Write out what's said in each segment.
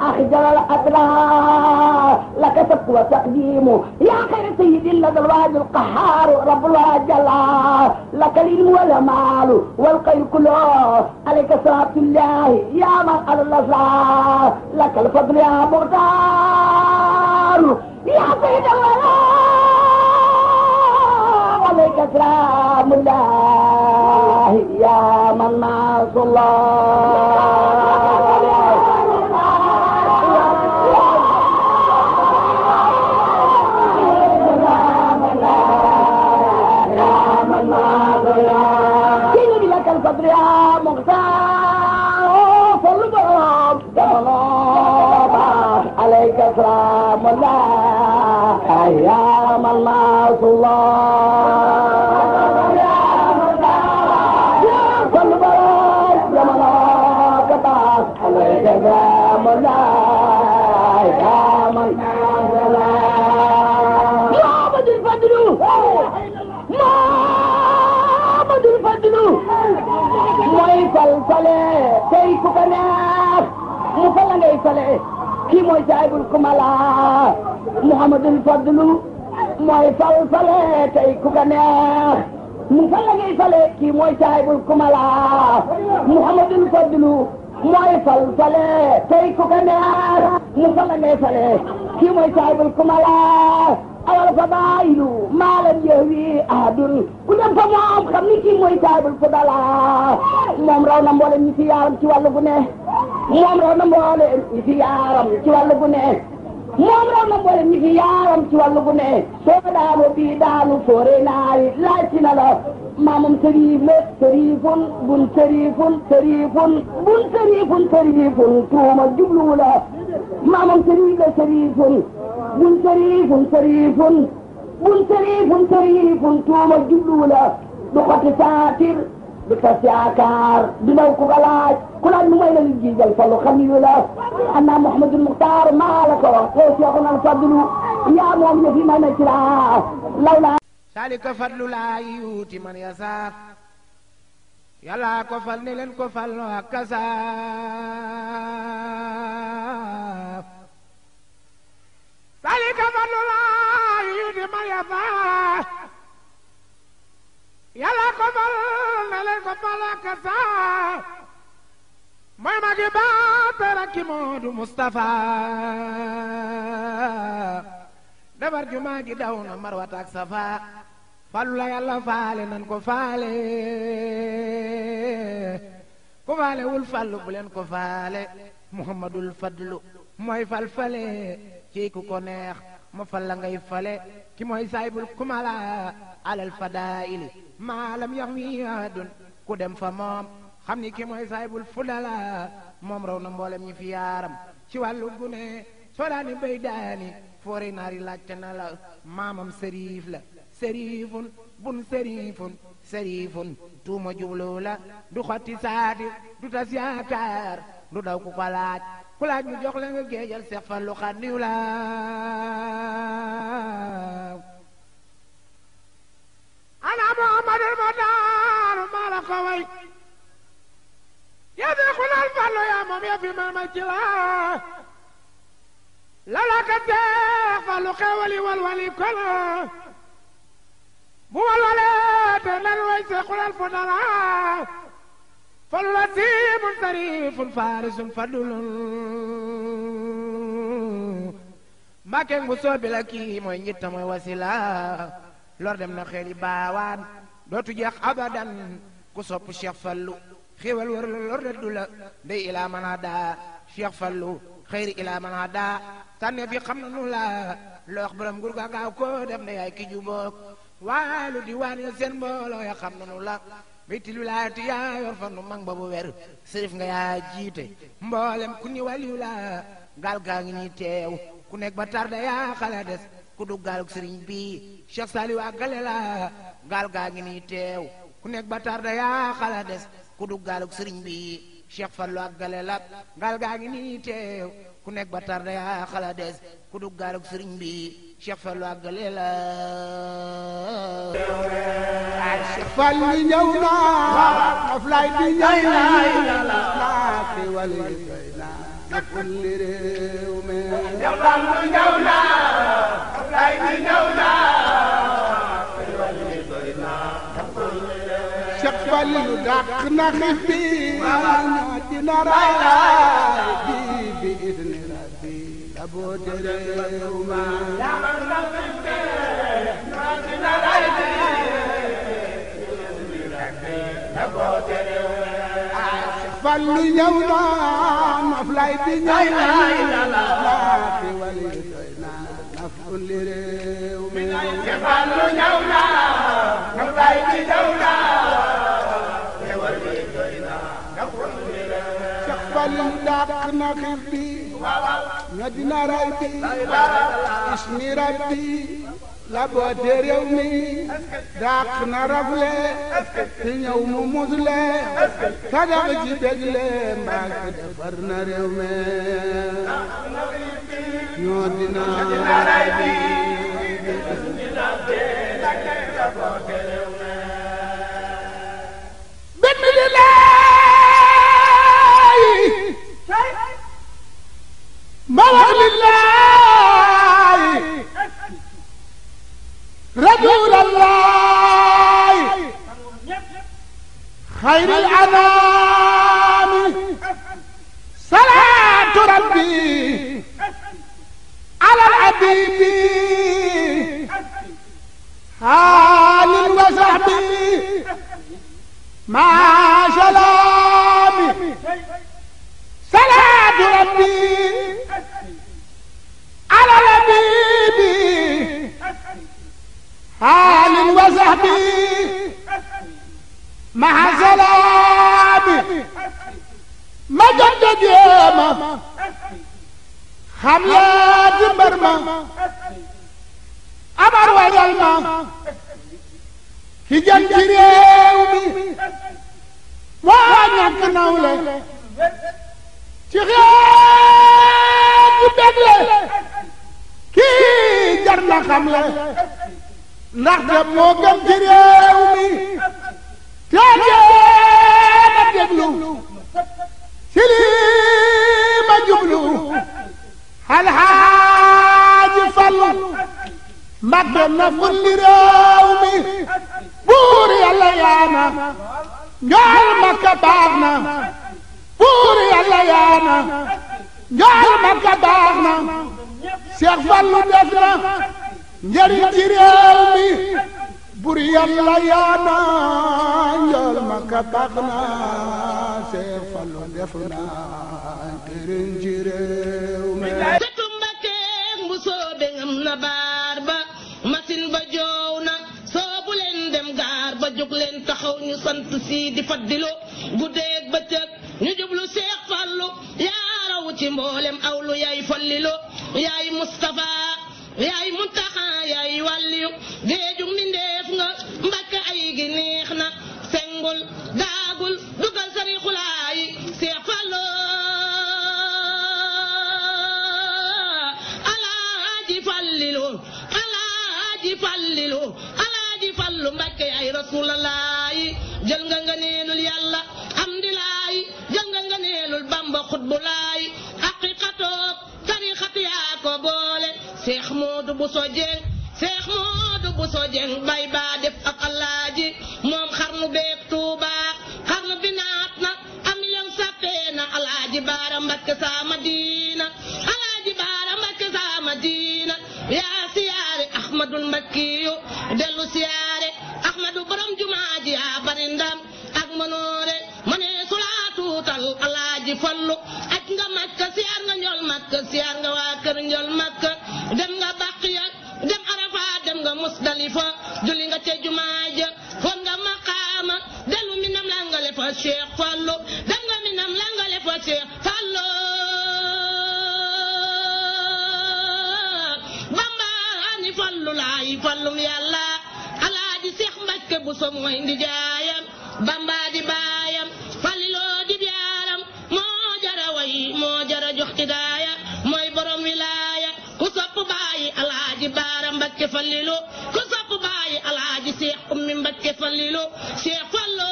أخجل الأدرار لك تقوى تقديم يا خير سيد لدى الواد القهار رب الواد جلال لك العلم والمال والخير كله عليك صلاة الله يا من الله لك الفضل يا مختار يا سيد الله عليك سلام الله يا من ناصر الله الفضل يا مختار فالبرام جمالات عليك سلام الله يا من ناصر الله يا فالبرام جمالات عليك سلام الله يا من ناصر الله يا بدر الفضل mooy fal fale tey ku ko neex mu fal la ngay fale kii mooy saahibul kumala Muhammadul Fadlu mooy fal fale tey ku ko neex mu fal la ngay fale kii mooy saahibul kumala Muhammadul Fadlu mooy fal fale tey ku ko neex mu fal la ngay fale kii mooy saahibul kumala awal fadailu maalam yahwi ahadun ku dem fa moom xam ni kii mooy saahibul fadala moom raw na mboolem ñi fi yaaram ci wàllu gu ne moom raw na mboolem ñi fi yaaram ci wàllu gu ne moom raw na mboolem ñi fi yaaram ci wàllu gu ne soo daanu bii daanu soore naari laaj si na la maamam sëriif la sëriifun bun sëriifun sëriifun bun sëriifun sëriifun tuuma jublu la maamam sëriif la sëriifun bun sëriifun sëriifun bun sëriifun sëriifun tuuma jublu la du xoti saatir du tas yaakaar du naw ku galaaj ku laaj nu may la lu jiijal falu xam yu la anna Muhammadul Muxtaar maa la ko wax yow Seexuna al Fadlu yaa moom yëf yi may na ci laa law laa salika fadlu laa yuuti man yasaa yàlla ko fal ne leen ko fal ak kasaaf salika fadlu laa yuuti man yasaa yàlla ko fal ne leen ko fal ak kasaaf mooy magi baatara ki Moodu Mustafa dabar jumaa gi daw na marwata ak safa falu la yàlla faale nan ko faale ku faale wul fallu bu leen ko faale Muhammadul Fadlu mooy fal fale ci ku ko neex ma fal la ngay fale ki mooy saahibul kumala alal fadaili maalam yax wi adun ku dem fa moom xam ni ki mooy saahibul fudala moom raw na mboolem ñi fi yaaram ci wàllu gune soo daani bay daani foore naari laajte na la maamam sëriif la sëriifun bun sëriifun sëriifun tuuma jublu la du xotti saati du tas yaakaar du daw ku ko laaj ku laaj mu jox la nga géejal seex fallu xandiw la ana Muhammadul Muxtaar maa la ko way yaa seexul fallu yaa moom yaa fi ma ci la ka seex fallu xewali walwali kono bu walwale te nan way seexul fadala fallu la siimun sariifun faarisun fadlun mbàkke ngu soobi la kii mooy njitta mooy wasila lor dem na xeeli baawaan dootu jeex abadan ku sopp Cheikh Fallu xéewal wër la lor de du la ndey ilaa man daa Cheikh Fallu xëyri ilaa man daa tànne fi xam na nu la loo wax borom nguur ga gaaw ko def na yaay ki jubook waalu di waan ya seen mbooloo ya xam na nu la béyti lu laati yaa yor fa nu mang ba bu wer sërif nga yaa jiite mboolem ku ni waliyu la gaal gaa ngi nii teew ku nekk ba tarde yaa xala des ku dugg gaaluk sëriñ bi Cheikh Saliou àggale la gaal gaa ngi nii teew ku nekk ba tarde yaa xala des ku dugg gaaluk sëriñ bi Cheikh Fallu àggale la gaal gaa ngi nii teew ku nekk ba tarde yaa xala des ku dugg gaaluk sëriñ bi Cheikh Fallu àggale la Cheikh Fallu ñëw na Aflaay di ñëw na kulli réew mi Cheikh Fallu ñëw na lay di ñëw na Cheikh Fallu dàq na xif bi ñoo dina raay bi idni rabbi la boote réew mi Fallu ñëw na noflay bi ñëw na laati wali doy na naf kulli réew mi Fallu ñëw na noflay bi ñëw na wali doy na naf kulli réew Cheikh Fallu dàq na xif bi ñoo dina ray bi ismi rabbi la boote réew mi dàq na rafle te ñëw mu musle ta dax ci bégle Mbàkke defar na réew mi ñoo dina ray bi benn di laay ma wax lillaay rasuulallaay xayril anaami salaatu rabbi alal habiibi aalin wa sahbi maa salaami salaatu rabbi alal habiibi aalin wa sahbi maa salaami ma jot a jéema xam yaa di mbër ma amar wayal ma ki jëm ci réew mi moo ñàkk nawle ci xeet bu bégle kii jar na xam le ndaxte moo gëm ci réew mi te jéem a déglu ci lii ma jublu Alxaaji Fallu Mbàkke na fulli réew mi buur Yàlla yaana njool Makka baax na buur Yàlla yaana njool Makka baax na Cheikh Fallu def na njariñ ci réew mi buur Yàlla yaana njool Makka baax na Cheikh Fallu def na njariñ ci réew mi na baar ba machine ba joow na soobu leen dem gaar ba jóg leen taxaw ñu sant si di faddilo guddeeg bëccëg ñu jublu Seex Fallu yaa raw ci mboolem awlu yaay fallilo yaay Mustafa yaay Muntaxa yaay wàlliyu géejug mindeef nga Mbàkke ay gi neex na sengul daagul dugal sarixulaayi Seex Fallu Alaaji Fallu Mbàkke ay Rasuulallaahi jël nga ngëneelul Yàlla hamdilaahi jël nga ngëneelul Bamba xutbulaahi haqiqatook tariixatu yaa ko boole Seex Moodu Buso Jeng Seex Moodu Buso Jeng bay baa def ak Alaaji moom xarnu beek Tuuba xarnu bi naat na am million sappee na Alaaji Baara Mbàkke saa Madiina Alaaji Baara Mbàkke saa Madiina yaa siyaare Ahmadul Mbakkiyu dellu siyaare Ahmadu borom jumaaji yaa bari ndam ak mënoore mënee sulaa tuutal Alaaji Fallu aj nga Makka siyaar nga njol Makka siyaar nga waa kër njol Makka dem nga Baqiya dem Arafa dem nga Musdalifa julli nga ca jumaaja fon nga maqaama dellu minam langale fa Cheikh Fallu dem nga minam langale fa Cheikh Fallu Fallu laay fallum Yàlla Alaaji Seex Mbàkke Buso mooy ndi jaayam Bamba di baayam Falliloo di biyaaram moo jara way moo jara jox hidaaya mooy borom wilaaya ku sopp baayi Alaaji Baara Mbàkke Fallilu ku sopp baayi Alaaji Seex Ummi Mbàkke Fallilu Seex Fallu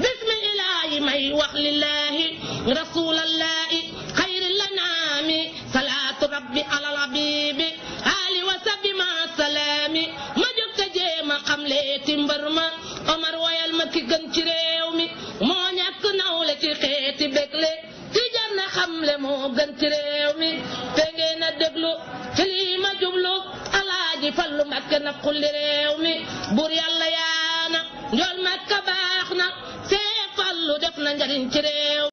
bismi ilaahi may wax lillahi rasulallahi xayril anami salaatu rabbi alal habibi ali wa sabi ma salaami ma jóg te jéema xamle ti mbër ma Omar wayal ma ki gën ci réew mi moo ñàkk nawle ci xeeti bégle ci jar na xamle moo gën ci réew mi te ngeen a déglu ci lii ma jublu Alaaji Fallu Mbakke na xulli réew mi buur yàlla yaana njool Makka baax na see Fallu def na njariñ ci réew